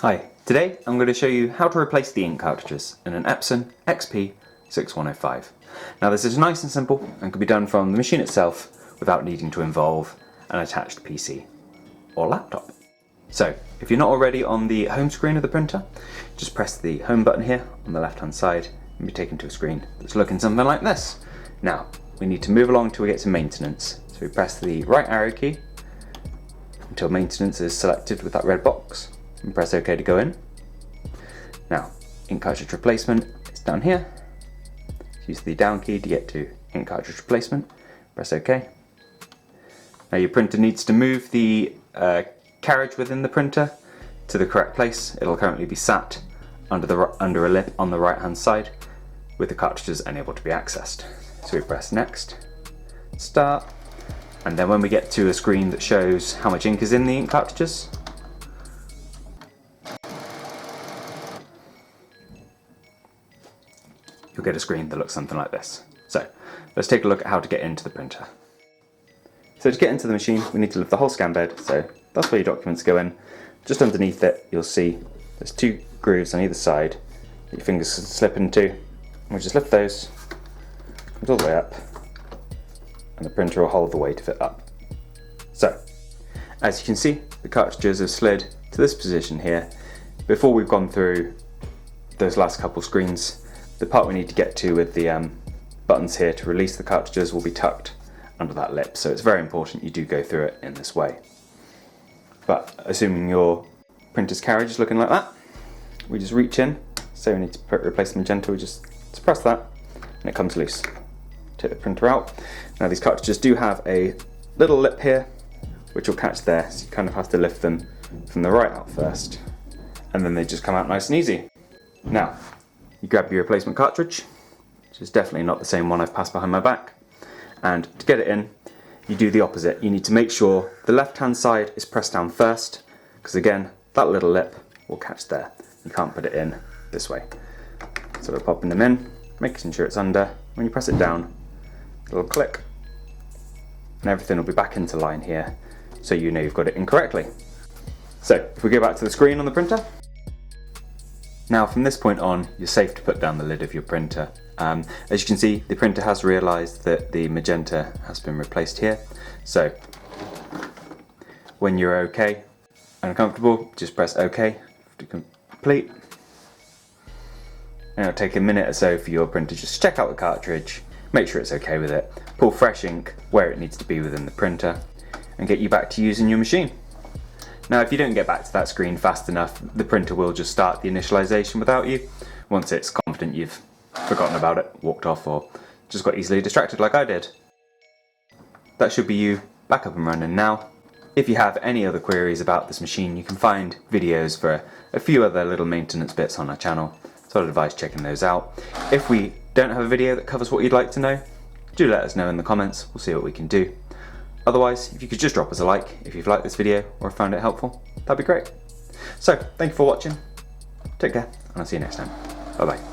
Hi, today I'm going to show you how to replace the ink cartridges in an Epson XP6105. Now this is nice and simple and can be done from the machine itself without needing to involve an attached PC or laptop. So if you're not already on the home screen of the printer, just press the home button here on the left hand side and be taken to a screen that's looking something like this. Now we need to move along till we get to maintenance. So we press the right arrow key until maintenance is selected with that red box. And press OK to go in. Now, ink cartridge replacement is down here. Use the down key to get to ink cartridge replacement. Press OK. Now your printer needs to move the carriage within the printer to the correct place. It'll currently be sat under a lip on the right hand side with the cartridges unable to be accessed. So we press next, start, and then when we get to a screen that shows how much ink is in the ink cartridges, you'll get a screen that looks something like this. So let's take a look at how to get into the printer. So to get into the machine, we need to lift the whole scan bed. So that's where your documents go in. Just underneath it, you'll see there's two grooves on either side that your fingers can slip into. We'll just lift those, comes all the way up, and the printer will hold the weight of it up. So as you can see, the cartridges have slid to this position here. Before we've gone through those last couple screens, the part we need to get to with the buttons here to release the cartridges will be tucked under that lip, so it's very important you do go through it in this way. But assuming your printer's carriage is looking like that, we just reach in, say we need to replace the magenta, we just press that and it comes loose. Take the printer out. Now these cartridges do have a little lip here which will catch there, so you kind of have to lift them from the right out first, and then they just come out nice and easy. Now you grab your replacement cartridge, which is definitely not the same one I've passed behind my back, and to get it in, you do the opposite. You need to make sure the left hand side is pressed down first, because again, that little lip will catch there. You can't put it in this way. So we're popping them in, making sure it's under. When you press it down, it'll click, and everything will be back into line here, so you know you've got it in correctly. So if we go back to the screen on the printer, now from this point on, you're safe to put down the lid of your printer. As you can see, the printer has realised that the magenta has been replaced here. So when you're OK and comfortable, just press OK to complete. And it'll take a minute or so for your printer just to check out the cartridge, make sure it's OK with it, pull fresh ink where it needs to be within the printer, and get you back to using your machine. Now if you don't get back to that screen fast enough, the printer will just start the initialization without you, once it's confident you've forgotten about it, walked off, or just got easily distracted like I did. That should be you back up and running now. If you have any other queries about this machine, you can find videos for a few other little maintenance bits on our channel, so I'd advise checking those out. If we don't have a video that covers what you'd like to know, do let us know in the comments, we'll see what we can do. Otherwise, if you could just drop us a like if you've liked this video or found it helpful, that'd be great. So, thank you for watching, take care, and I'll see you next time. Bye bye.